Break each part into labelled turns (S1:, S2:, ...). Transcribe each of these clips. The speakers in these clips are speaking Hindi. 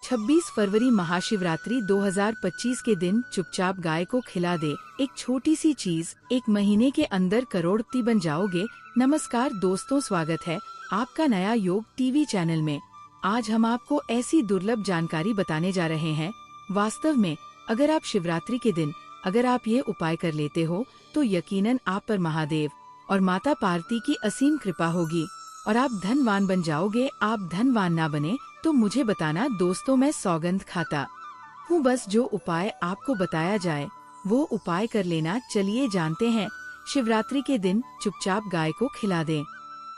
S1: 26 फरवरी महाशिवरात्रि 2025 के दिन चुपचाप गाय को खिला दे। एक छोटी सी चीज, एक महीने के अंदर करोड़पति बन जाओगे। नमस्कार दोस्तों, स्वागत है आपका नया योग टीवी चैनल में। आज हम आपको ऐसी दुर्लभ जानकारी बताने जा रहे हैं। वास्तव में अगर आप शिवरात्रि के दिन अगर आप ये उपाय कर लेते हो तो यकीनन आप पर महादेव और माता पार्वती की असीम कृपा होगी और आप धनवान बन जाओगे। आप धनवान ना बने तो मुझे बताना दोस्तों, मैं सौगंध खाता हूँ। बस जो उपाय आपको बताया जाए वो उपाय कर लेना। चलिए जानते हैं। शिवरात्रि के दिन चुपचाप गाय को खिला दें।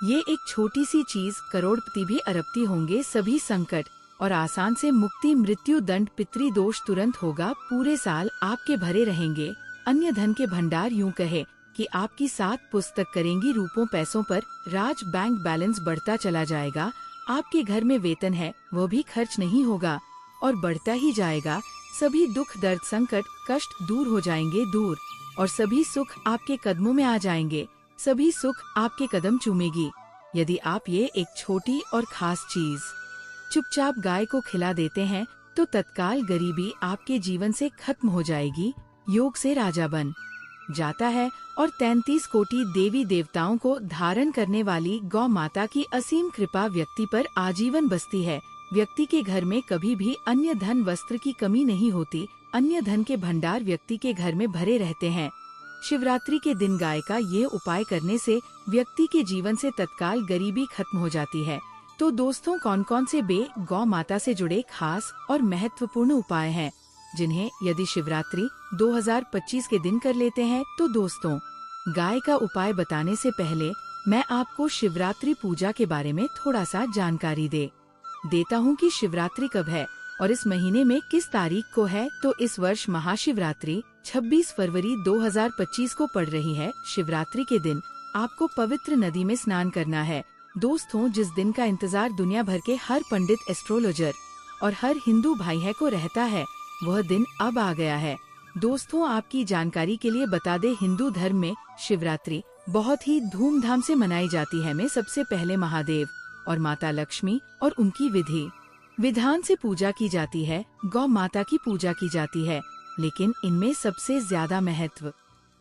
S1: ये एक छोटी सी चीज करोड़पति भी अरबपति होंगे। सभी संकट और आसान से मुक्ति, मृत्यु दंड, पितृ दोष तुरंत होगा। पूरे साल आपके भरे रहेंगे अन्य धन के भंडार। यूं कहे कि आपकी 7 पुस्तक करेंगी रूपों पैसों पर राज। बैंक बैलेंस बढ़ता चला जाएगा। आपके घर में वेतन है वह भी खर्च नहीं होगा और बढ़ता ही जाएगा। सभी दुख, दर्द, संकट, कष्ट दूर हो जाएंगे दूर और सभी सुख आपके कदमों में आ जाएंगे। सभी सुख आपके कदम चूमेगी यदि आप ये एक छोटी और खास चीज चुपचाप गाय को खिला देते हैं तो तत्काल गरीबी आपके जीवन से खत्म हो जाएगी। योग से राजा बन जाता है और 33 कोटि देवी देवताओं को धारण करने वाली गौ माता की असीम कृपा व्यक्ति पर आजीवन बसती है। व्यक्ति के घर में कभी भी अन्य धन, वस्त्र की कमी नहीं होती। अन्य धन के भंडार व्यक्ति के घर में भरे रहते हैं। शिवरात्रि के दिन गाय का ये उपाय करने से व्यक्ति के जीवन से तत्काल गरीबी खत्म हो जाती है। तो दोस्तों, कौन कौन से गौ माता से जुड़े खास और महत्वपूर्ण उपाय हैं जिन्हें यदि शिवरात्रि 2025 के दिन कर लेते हैं तो दोस्तों, गाय का उपाय बताने से पहले मैं आपको शिवरात्रि पूजा के बारे में थोड़ा सा जानकारी देता हूँ कि शिवरात्रि कब है और इस महीने में किस तारीख को है। तो इस वर्ष महाशिवरात्रि 26 फरवरी 2025 को पड़ रही है। शिवरात्रि के दिन आपको पवित्र नदी में स्नान करना है। दोस्तों, जिस दिन का इंतजार दुनिया भर के हर पंडित, एस्ट्रोलॉजर और हर हिंदू भाई है को रहता है, वह दिन अब आ गया है। दोस्तों, आपकी जानकारी के लिए बता दे, हिंदू धर्म में शिवरात्रि बहुत ही धूमधाम से मनाई जाती है। में सबसे पहले महादेव और माता लक्ष्मी और उनकी विधि विधान से पूजा की जाती है। गौ माता की पूजा की जाती है, लेकिन इनमें सबसे ज्यादा महत्व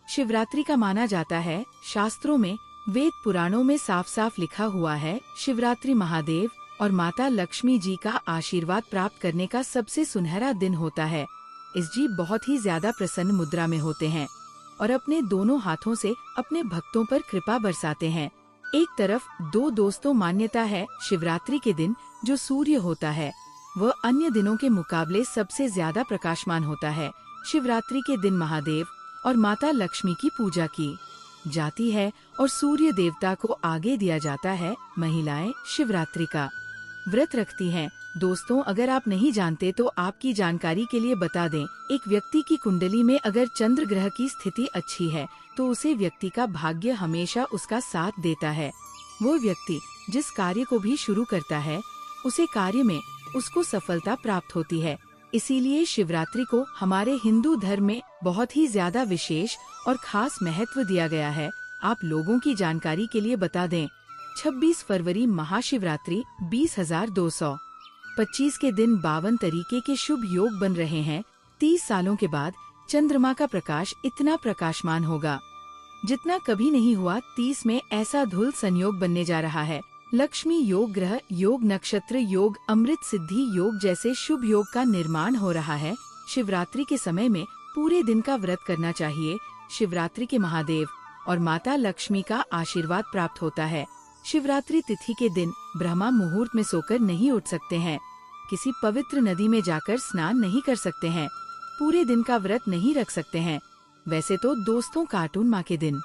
S1: शिवरात्रि का माना जाता है। शास्त्रों में, वेद पुराणों में साफ साफ लिखा हुआ है, शिवरात्रि महादेव और माता लक्ष्मी जी का आशीर्वाद प्राप्त करने का सबसे सुनहरा दिन होता है। इस जी बहुत ही ज्यादा प्रसन्न मुद्रा में होते हैं और अपने दोनों हाथों से अपने भक्तों पर कृपा बरसाते हैं। एक तरफ दोस्तों मान्यता है, शिवरात्रि के दिन जो सूर्य होता है वह अन्य दिनों के मुकाबले सबसे ज्यादा प्रकाशमान होता है। शिवरात्रि के दिन महादेव और माता लक्ष्मी की पूजा की जाती है और सूर्य देवता को आगे दिया जाता है। महिलाएं शिवरात्रि का व्रत रखती हैं। दोस्तों, अगर आप नहीं जानते तो आपकी जानकारी के लिए बता दें, एक व्यक्ति की कुंडली में अगर चंद्र ग्रह की स्थिति अच्छी है तो उसे व्यक्ति का भाग्य हमेशा उसका साथ देता है। वो व्यक्ति जिस कार्य को भी शुरू करता है उसे कार्य में उसको सफलता प्राप्त होती है। इसीलिए शिवरात्रि को हमारे हिंदू धर्म में बहुत ही ज्यादा विशेष और खास महत्व दिया गया है। आप लोगों की जानकारी के लिए बता दें, 26 फरवरी महाशिवरात्रि 20,225 के दिन 52 तरीके के शुभ योग बन रहे हैं। 30 सालों के बाद चंद्रमा का प्रकाश इतना प्रकाशमान होगा जितना कभी नहीं हुआ। 30 में ऐसा धुल संयोग बनने जा रहा है। लक्ष्मी योग, ग्रह योग, नक्षत्र योग, अमृत सिद्धि योग जैसे शुभ योग का निर्माण हो रहा है। शिवरात्रि के समय में पूरे दिन का व्रत करना चाहिए। शिवरात्रि के महादेव और माता लक्ष्मी का आशीर्वाद प्राप्त होता है। शिवरात्रि तिथि के दिन ब्रह्मा मुहूर्त में सोकर नहीं उठ सकते हैं। किसी पवित्र नदी में जाकर स्नान नहीं कर सकते हैं। पूरे दिन का व्रत नहीं रख सकते हैं। वैसे तो दोस्तों, कार्टून माँ के दिन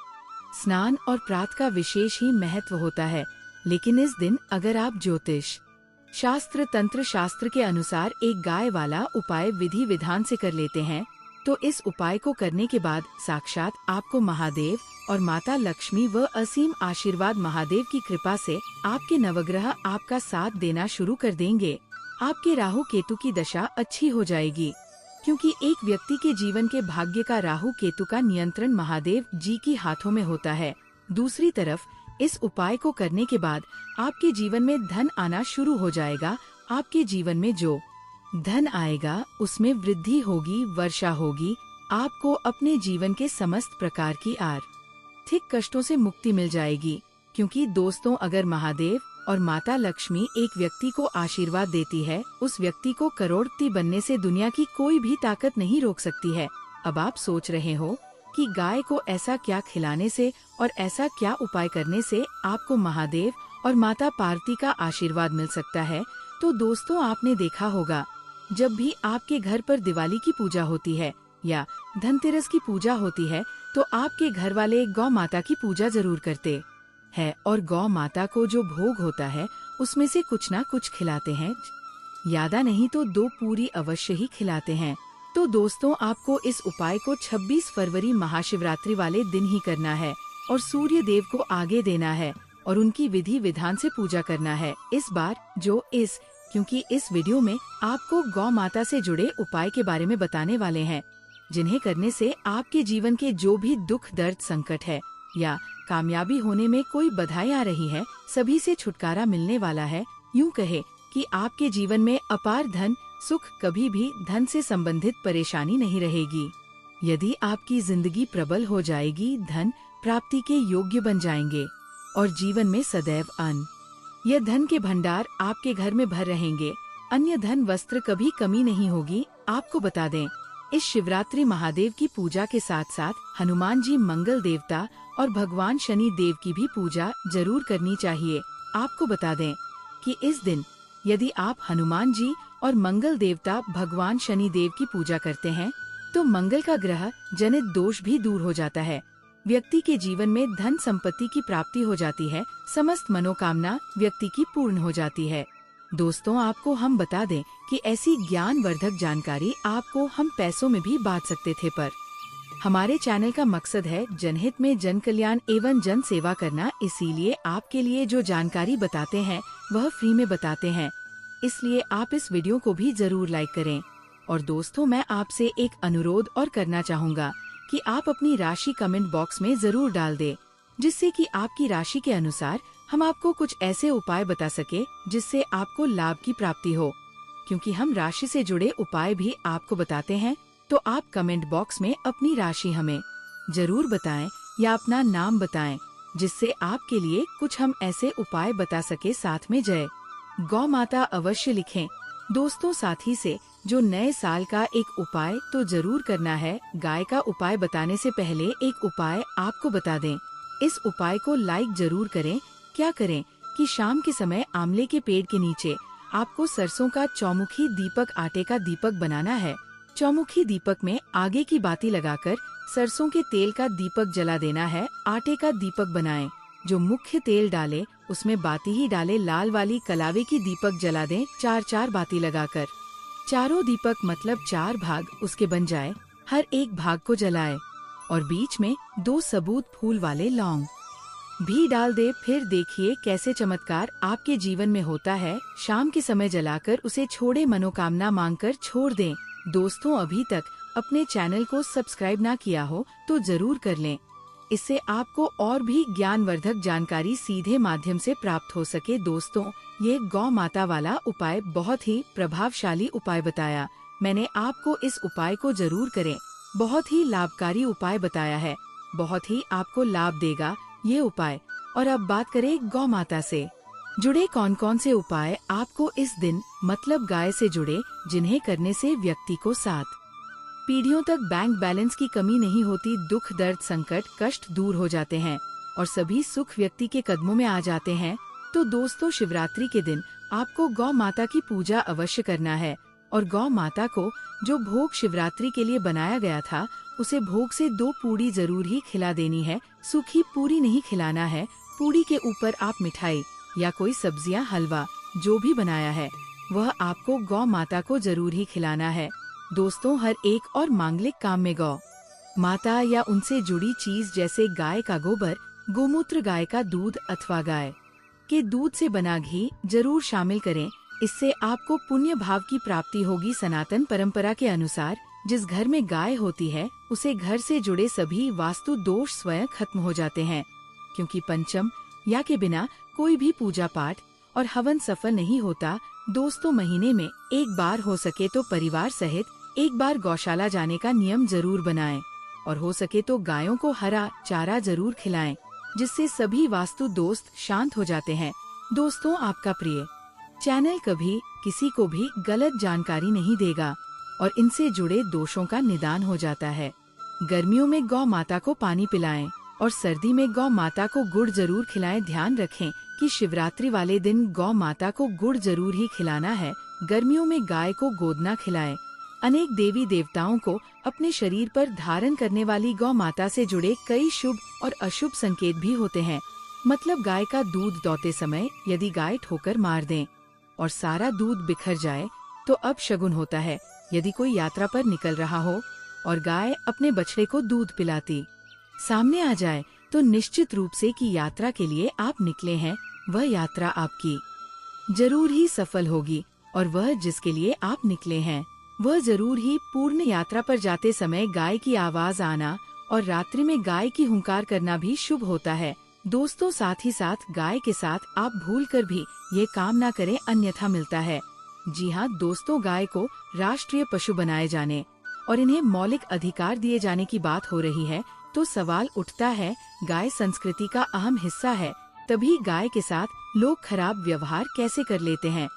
S1: स्नान और प्रात का विशेष ही महत्व होता है, लेकिन इस दिन अगर आप ज्योतिष शास्त्र, तंत्र शास्त्र के अनुसार एक गाय वाला उपाय विधि विधान से कर लेते हैं तो इस उपाय को करने के बाद साक्षात आपको महादेव और माता लक्ष्मी व असीम आशीर्वाद महादेव की कृपा से आपके नवग्रह आपका साथ देना शुरू कर देंगे। आपके राहु केतु की दशा अच्छी हो जाएगी, क्योंकि एक व्यक्ति के जीवन के भाग्य का राहु केतु का नियंत्रण महादेव जी की हाथों में होता है। दूसरी तरफ इस उपाय को करने के बाद आपके जीवन में धन आना शुरू हो जाएगा। आपके जीवन में जो धन आएगा, उसमें वृद्धि होगी, वर्षा होगी, आपको अपने जीवन के समस्त प्रकार की आर्थिक कष्टों से मुक्ति मिल जाएगी। क्योंकि दोस्तों, अगर महादेव और माता लक्ष्मी एक व्यक्ति को आशीर्वाद देती है, उस व्यक्ति को करोड़पति बनने से दुनिया की कोई भी ताकत नहीं रोक सकती है। अब आप सोच रहे हो कि गाय को ऐसा क्या खिलाने से और ऐसा क्या उपाय करने से आपको महादेव और माता पार्वती का आशीर्वाद मिल सकता है। तो दोस्तों, आपने देखा होगा, जब भी आपके घर पर दिवाली की पूजा होती है या धनतेरस की पूजा होती है, तो आपके घर वाले गौ माता की पूजा जरूर करते हैं और गौ माता को जो भोग होता है उसमें से कुछ ना कुछ खिलाते हैं। ज्यादा नहीं तो 2 पूरी अवश्य ही खिलाते हैं। तो दोस्तों, आपको इस उपाय को 26 फरवरी महाशिवरात्रि वाले दिन ही करना है और सूर्य देव को आगे देना है और उनकी विधि विधान से पूजा करना है। इस बार क्योंकि इस वीडियो में आपको गौ माता से जुड़े उपाय के बारे में बताने वाले हैं, जिन्हें करने से आपके जीवन के जो भी दुख दर्द संकट है या कामयाबी होने में कोई बाधाएं आ रही है, सभी से छुटकारा मिलने वाला है। यूँ कहे कि आपके जीवन में अपार धन सुख, कभी भी धन से संबंधित परेशानी नहीं रहेगी। यदि आपकी जिंदगी प्रबल हो जाएगी, धन प्राप्ति के योग्य बन जाएंगे और जीवन में सदैव अन्न यह धन के भंडार आपके घर में भर रहेंगे। अन्य धन वस्त्र कभी कमी नहीं होगी। आपको बता दें, इस शिवरात्रि महादेव की पूजा के साथ साथ हनुमान जी, मंगल देवता और भगवान शनि देव की भी पूजा जरूर करनी चाहिए। आपको बता दें कि इस दिन यदि आप हनुमान जी और मंगल देवता भगवान शनि देव की पूजा करते हैं, तो मंगल का ग्रह जनित दोष भी दूर हो जाता है। व्यक्ति के जीवन में धन संपत्ति की प्राप्ति हो जाती है, समस्त मनोकामना व्यक्ति की पूर्ण हो जाती है। दोस्तों, आपको हम बता दें कि ऐसी ज्ञानवर्धक जानकारी आपको हम पैसों में भी बांट सकते थे, पर हमारे चैनल का मकसद है जनहित में जन कल्याण एवं जन सेवा करना। इसीलिए आपके लिए जो जानकारी बताते हैं वह फ्री में बताते हैं। इसलिए आप इस वीडियो को भी जरूर लाइक करें। और दोस्तों, मैं आपसे एक अनुरोध और करना चाहूँगा कि आप अपनी राशि कमेंट बॉक्स में जरूर डाल दें, जिससे कि आपकी राशि के अनुसार हम आपको कुछ ऐसे उपाय बता सके जिससे आपको लाभ की प्राप्ति हो। क्योंकि हम राशि से जुड़े उपाय भी आपको बताते हैं, तो आप कमेंट बॉक्स में अपनी राशि हमें जरूर बताएं या अपना नाम बताएं, जिससे आपके लिए कुछ हम ऐसे उपाय बता सके। साथ में जय गौ माता अवश्य लिखें। दोस्तों, साथ ही से जो नए साल का एक उपाय तो जरूर करना है। गाय का उपाय बताने से पहले एक उपाय आपको बता दें। इस उपाय को लाइक जरूर करें। क्या करें कि शाम के समय आंवले के पेड़ के नीचे आपको सरसों का चौमुखी दीपक, आटे का दीपक बनाना है। चौमुखी दीपक में आगे की बाती लगाकर सरसों के तेल का दीपक जला देना है। आटे का दीपक बनाएं, जो मुख्य तेल डाले उसमें बाती ही डाले। लाल वाली कलावे की दीपक जला दें 4-4 बाती लगाकर। चारों दीपक मतलब 4 भाग उसके बन जाए। हर एक भाग को जलाए और बीच में 2 सबूत फूल वाले लौंग भी डाल दे। फिर देखिए कैसे चमत्कार आपके जीवन में होता है। शाम के समय जलाकर उसे छोड़े, मनोकामना मांगकर छोड़ दें। दोस्तों, अभी तक अपने चैनल को सब्सक्राइब ना किया हो तो जरूर कर लें। इससे आपको और भी ज्ञानवर्धक जानकारी सीधे माध्यम से प्राप्त हो सके। दोस्तों, ये गौ माता वाला उपाय बहुत ही प्रभावशाली उपाय बताया मैंने आपको। इस उपाय को जरूर करें। बहुत ही लाभकारी उपाय बताया है, बहुत ही आपको लाभ देगा ये उपाय। और अब बात करें गौ माता से जुड़े कौन कौन से उपाय आपको इस दिन मतलब गाय से जुड़े, जिन्हें करने से व्यक्ति को 7 पीढ़ियों तक बैंक बैलेंस की कमी नहीं होती। दुख दर्द संकट कष्ट दूर हो जाते हैं और सभी सुख व्यक्ति के कदमों में आ जाते हैं। तो दोस्तों, शिवरात्रि के दिन आपको गौ माता की पूजा अवश्य करना है और गौ माता को जो भोग शिवरात्रि के लिए बनाया गया था, उसे भोग से 2 पूड़ी जरूर ही खिला देनी है। सूखी पूरी नहीं खिलाना है। पूड़ी के ऊपर आप मिठाई या कोई सब्जियां, हलवा जो भी बनाया है वह आपको गौ माता को जरूर ही खिलाना है। दोस्तों, हर एक और मांगलिक काम में गौ माता या उनसे जुड़ी चीज जैसे गाय का गोबर, गोमूत्र, गाय का दूध अथवा गाय के दूध से बना घी जरूर शामिल करें। इससे आपको पुण्य भाव की प्राप्ति होगी। सनातन परंपरा के अनुसार जिस घर में गाय होती है, उसे घर से जुड़े सभी वास्तु दोष स्वयं खत्म हो जाते हैं। क्योंकि पंचम या के बिना कोई भी पूजा पाठ और हवन सफल नहीं होता, दोस्तों महीने में एक बार हो सके तो परिवार सहित एक बार गौशाला जाने का नियम जरूर बनाएं और हो सके तो गायों को हरा चारा जरूर खिलाएं, जिससे सभी वास्तु दोस्त शांत हो जाते हैं। दोस्तों, आपका प्रिय चैनल कभी किसी को भी गलत जानकारी नहीं देगा और इनसे जुड़े दोषों का निदान हो जाता है। गर्मियों में गौ माता को पानी पिलाएं और सर्दी में गौ माता को गुड़ जरूर खिलाएं। ध्यान रखें कि शिवरात्रि वाले दिन गौ माता को गुड़ जरूर ही खिलाना है। गर्मियों में गाय को गोदना खिलाएं। अनेक देवी देवताओं को अपने शरीर पर धारण करने वाली गौ माता से जुड़े कई शुभ और अशुभ संकेत भी होते हैं। मतलब गाय का दूध दोहते समय यदि गाय ठोकर मार दें और सारा दूध बिखर जाए तो अब शगुन होता है। यदि कोई यात्रा पर निकल रहा हो और गाय अपने बछड़े को दूध पिलाती सामने आ जाए तो निश्चित रूप से कि यात्रा के लिए आप निकले हैं, वह यात्रा आपकी जरूर ही सफल होगी और वह जिसके लिए आप निकले हैं वह जरूर ही पूर्ण। यात्रा पर जाते समय गाय की आवाज आना और रात्रि में गाय की हुंकार करना भी शुभ होता है। दोस्तों, साथ ही साथ गाय के साथ आप भूलकर भी ये काम ना करें, अन्यथा मिलता है। जी हाँ दोस्तों, गाय को राष्ट्रीय पशु बनाए जाने और इन्हें मौलिक अधिकार दिए जाने की बात हो रही है तो सवाल उठता है, गाय संस्कृति का अहम हिस्सा है, तभी गाय के साथ लोग खराब व्यवहार कैसे कर लेते हैं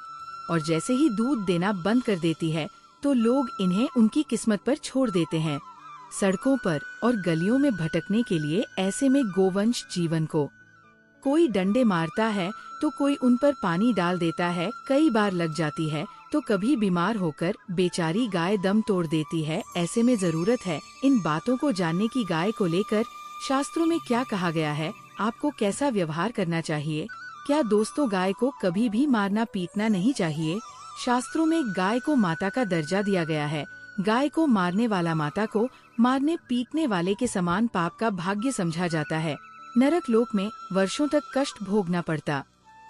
S1: और जैसे ही दूध देना बंद कर देती है तो लोग इन्हें उनकी किस्मत पर छोड़ देते हैं, सड़कों पर और गलियों में भटकने के लिए। ऐसे में गोवंश जीवन को कोई डंडे मारता है तो कोई उन पर पानी डाल देता है, कई बार लग जाती है तो कभी बीमार होकर बेचारी गाय दम तोड़ देती है। ऐसे में जरूरत है इन बातों को जानने की। गाय को लेकर शास्त्रों में क्या कहा गया है, आपको कैसा व्यवहार करना चाहिए। क्या दोस्तों, गाय को कभी भी मारना पीटना नहीं चाहिए। शास्त्रों में गाय को माता का दर्जा दिया गया है। गाय को मारने वाला माता को मारने पीटने वाले के समान पाप का भाग्य समझा जाता है। नरक लोक में वर्षों तक कष्ट भोगना पड़ता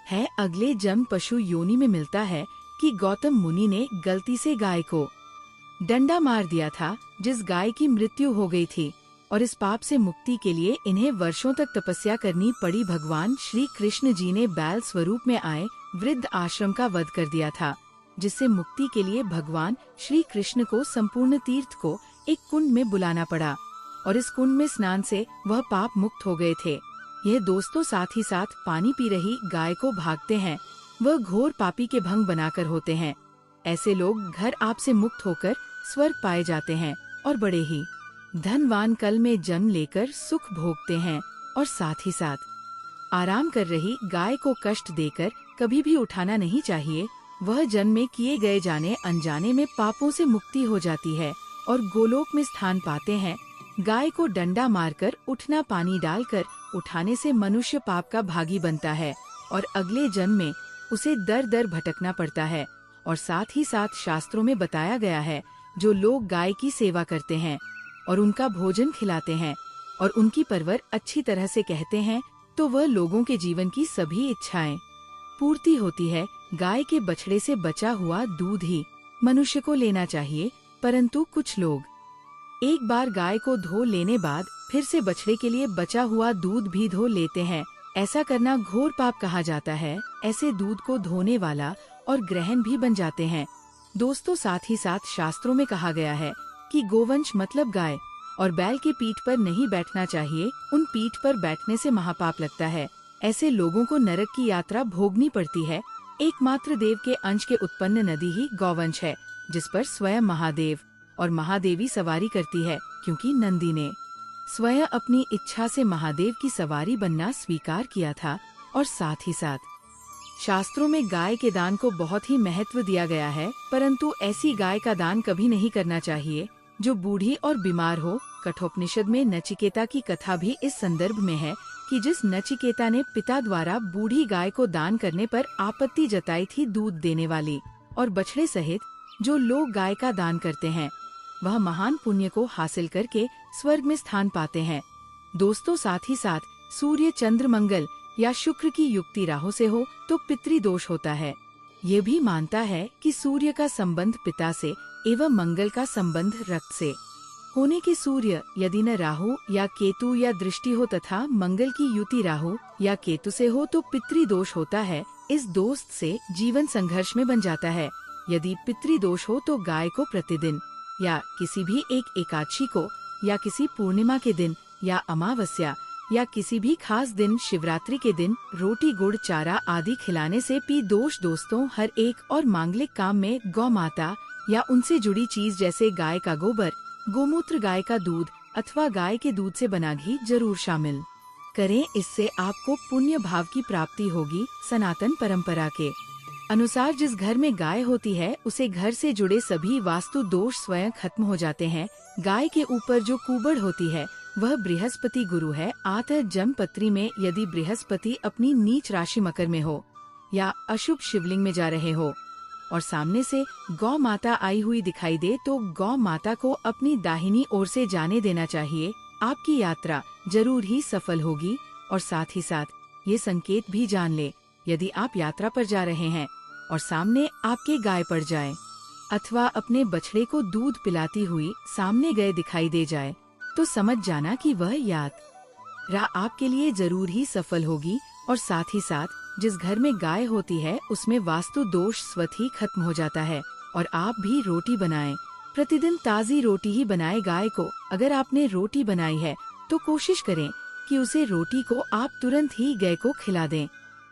S1: है। अगले जन्म पशु योनि में मिलता है कि गौतम मुनि ने गलती से गाय को डंडा मार दिया था, जिस गाय की मृत्यु हो गई थी, और इस पाप से मुक्ति के लिए इन्हें वर्षों तक तपस्या करनी पड़ी। भगवान श्री कृष्ण जी ने बैल स्वरूप में आए वृद्ध आश्रम का वध कर दिया था, जिससे मुक्ति के लिए भगवान श्री कृष्ण को संपूर्ण तीर्थ को एक कुंड में बुलाना पड़ा और इस कुंड में स्नान से वह पाप मुक्त हो गए थे। यह दोस्तों, साथ ही साथ पानी पी रही गाय को भागते हैं, वह घोर पापी के भंग बनाकर होते हैं। ऐसे लोग घर आप से मुक्त होकर स्वर्ग पाए जाते हैं और बड़े ही धनवान कल में जन्म लेकर सुख भोगते हैं। और साथ ही साथ आराम कर रही गाय को कष्ट देकर कभी भी उठाना नहीं चाहिए। वह जन्म में किए गए जाने अनजाने में पापों से मुक्ति हो जाती है और गोलोक में स्थान पाते हैं। गाय को डंडा मारकर उठना, पानी डालकर उठाने से मनुष्य पाप का भागी बनता है और अगले जन्म में उसे दर दर भटकना पड़ता है। और साथ ही साथ शास्त्रों में बताया गया है, जो लोग गाय की सेवा करते हैं और उनका भोजन खिलाते हैं और उनकी परवर अच्छी तरह से कहते हैं, तो वह लोगों के जीवन की सभी इच्छाएं पूर्ति होती है। गाय के बछड़े से बचा हुआ दूध ही मनुष्य को लेना चाहिए, परंतु कुछ लोग एक बार गाय को धो लेने बाद फिर से बछड़े के लिए बचा हुआ दूध भी धो लेते हैं। ऐसा करना घोर पाप कहा जाता है। ऐसे दूध को धोने वाला और ग्रहण भी बन जाते हैं। दोस्तों, साथ ही साथ शास्त्रों में कहा गया है कि गोवंश मतलब गाय और बैल के पीठ पर नहीं बैठना चाहिए। उन पीठ पर बैठने से महापाप लगता है। ऐसे लोगों को नरक की यात्रा भोगनी पड़ती है। एकमात्र देव के अंश के उत्पन्न नदी ही गौवंश है, जिस पर स्वयं महादेव और महादेवी सवारी करती है, क्योंकि नंदी ने स्वयं अपनी इच्छा से महादेव की सवारी बनना स्वीकार किया था। और साथ ही साथ शास्त्रों में गाय के दान को बहुत ही महत्व दिया गया है, परंतु ऐसी गाय का दान कभी नहीं करना चाहिए जो बूढ़ी और बीमार हो। कठोपनिषद में नचिकेता की कथा भी इस संदर्भ में है कि जिस नचिकेता ने पिता द्वारा बूढ़ी गाय को दान करने पर आपत्ति जताई थी दूध देने वाली और बछड़े सहित जो लोग गाय का दान करते हैं, वह महान पुण्य को हासिल करके स्वर्ग में स्थान पाते हैं। दोस्तों, साथ ही साथ सूर्य, चंद्र, मंगल या शुक्र की युक्ति राहु से हो तो पितृदोष होता है। ये भी मानता है कि सूर्य का संबंध पिता से एवं मंगल का संबंध रक्त से होने के सूर्य यदि न राहु या केतु या दृष्टि हो तथा मंगल की युति राहु या केतु से हो तो पितृदोष होता है। इस दोस्त से जीवन संघर्ष में बन जाता है। यदि पितृदोष हो तो गाय को प्रतिदिन या किसी भी एक एकादशी को या किसी पूर्णिमा के दिन या अमावस्या या किसी भी खास दिन शिवरात्रि के दिन रोटी गुड़ चारा आदि खिलाने से दोष दोस्तों हर एक और मांगलिक काम में गौ माता या उनसे जुड़ी चीज जैसे गाय का गोबर, गोमूत्र, गाय का दूध अथवा गाय के दूध से बना घी जरूर शामिल करें। इससे आपको पुण्य भाव की प्राप्ति होगी। सनातन परंपरा के अनुसार जिस घर में गाय होती है उसे घर से जुड़े सभी वास्तु दोष स्वयं खत्म हो जाते हैं। गाय के ऊपर जो कुबड़ होती है वह बृहस्पति गुरु है। आतः जन्मपत्री में यदि बृहस्पति अपनी नीच राशि मकर में हो या अशुभ शिवलिंग में जा रहे हो और सामने से गौ माता आई हुई दिखाई दे तो गौ माता को अपनी दाहिनी ओर से जाने देना चाहिए। आपकी यात्रा जरूर ही सफल होगी। और साथ ही साथ ये संकेत भी जान ले, यदि आप यात्रा पर जा रहे हैं और सामने आपके गाय पड़ जाए अथवा अपने बछड़े को दूध पिलाती हुई सामने गए दिखाई दे जाए तो समझ जाना कि वह यात्रा आपके लिए जरूर ही सफल होगी। और साथ ही साथ जिस घर में गाय होती है उसमें वास्तु दोष स्वतः ही खत्म हो जाता है। और आप भी रोटी बनाएं, प्रतिदिन ताज़ी रोटी ही बनाएं। गाय को अगर आपने रोटी बनाई है तो कोशिश करें कि उसे रोटी को आप तुरंत ही गाय को खिला दें।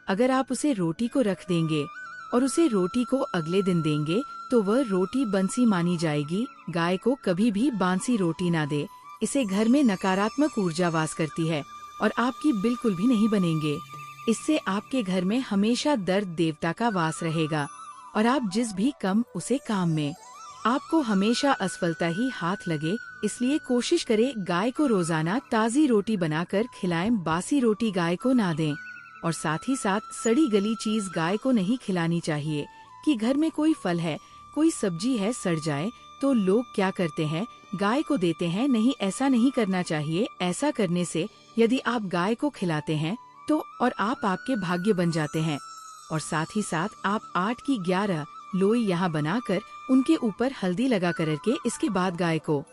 S1: अगर आप उसे रोटी को रख देंगे और उसे रोटी को अगले दिन देंगे तो वह रोटी बंसी मानी जाएगी। गाय को कभी भी बांसी रोटी ना दे, इसे घर में नकारात्मक ऊर्जा वास करती है और आपकी बिल्कुल भी नहीं बनेंगे। इससे आपके घर में हमेशा दर्द देवता का वास रहेगा और आप जिस भी उसे काम में आपको हमेशा असफलता ही हाथ लगे। इसलिए कोशिश करें गाय को रोजाना ताज़ी रोटी बनाकर खिलाएं। बासी रोटी गाय को ना दें और साथ ही साथ सड़ी गली चीज गाय को नहीं खिलानी चाहिए। कि घर में कोई फल है, कोई सब्जी है, सड़ जाए तो लोग क्या करते हैं, गाय को देते हैं। नहीं, ऐसा नहीं करना चाहिए। ऐसा करने से यदि आप गाय को खिलाते हैं तो और आप आपके भाग्य बन जाते हैं। और साथ ही साथ आप 8 की 11 लोई यहाँ बनाकर उनके ऊपर हल्दी लगा करके इसके बाद गाय को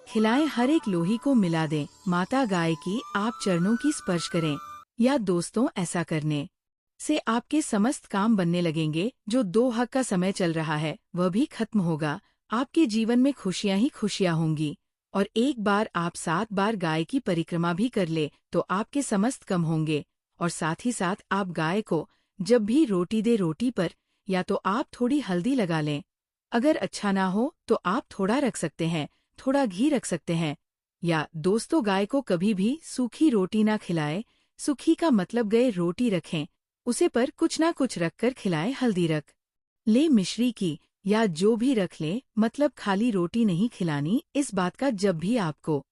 S1: खिलाएं। हर एक लोही को मिला दें। माता गाय की आप चरणों की स्पर्श करें। या दोस्तों, ऐसा करने से आपके समस्त काम बनने लगेंगे। जो 2 हक का समय चल रहा है वह भी खत्म होगा। आपके जीवन में खुशियां ही खुशियां होंगी। और एक बार आप 7 बार गाय की परिक्रमा भी कर ले तो आपके समस्त कम होंगे। और साथ ही साथ आप गाय को जब भी रोटी दे, रोटी पर या तो आप थोड़ी हल्दी लगा लें। अगर अच्छा ना हो तो आप थोड़ा रख सकते हैं, थोड़ा घी रख सकते हैं। या दोस्तों, गाय को कभी भी सूखी रोटी ना खिलाए। सूखी का मतलब गए रोटी रखें, उसे पर कुछ ना कुछ रखकर खिलाएं। हल्दी रख ले, मिश्री की या जो भी रख ले, मतलब खाली रोटी नहीं खिलानी। इस बात का जब भी आपको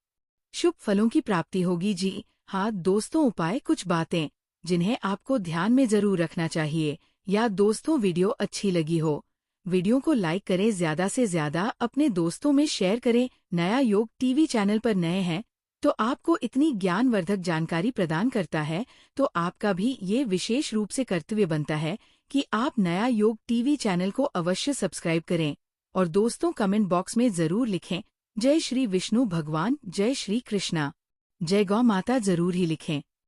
S1: शुभ फलों की प्राप्ति होगी। जी हाँ दोस्तों, उपाय कुछ बातें जिन्हें आपको ध्यान में जरूर रखना चाहिए। या दोस्तों, वीडियो अच्छी लगी हो, वीडियो को लाइक करें, ज्यादा से ज्यादा अपने दोस्तों में शेयर करें। नया योग टीवी चैनल पर नए हैं तो आपको इतनी ज्ञानवर्धक जानकारी प्रदान करता है तो आपका भी ये विशेष रूप से कर्तव्य बनता है कि आप नया योग टीवी चैनल को अवश्य सब्सक्राइब करें। और दोस्तों, कमेंट बॉक्स में जरूर लिखें जय श्री विष्णु भगवान, जय श्री कृष्णा, जय गौ माता जरूर ही लिखें।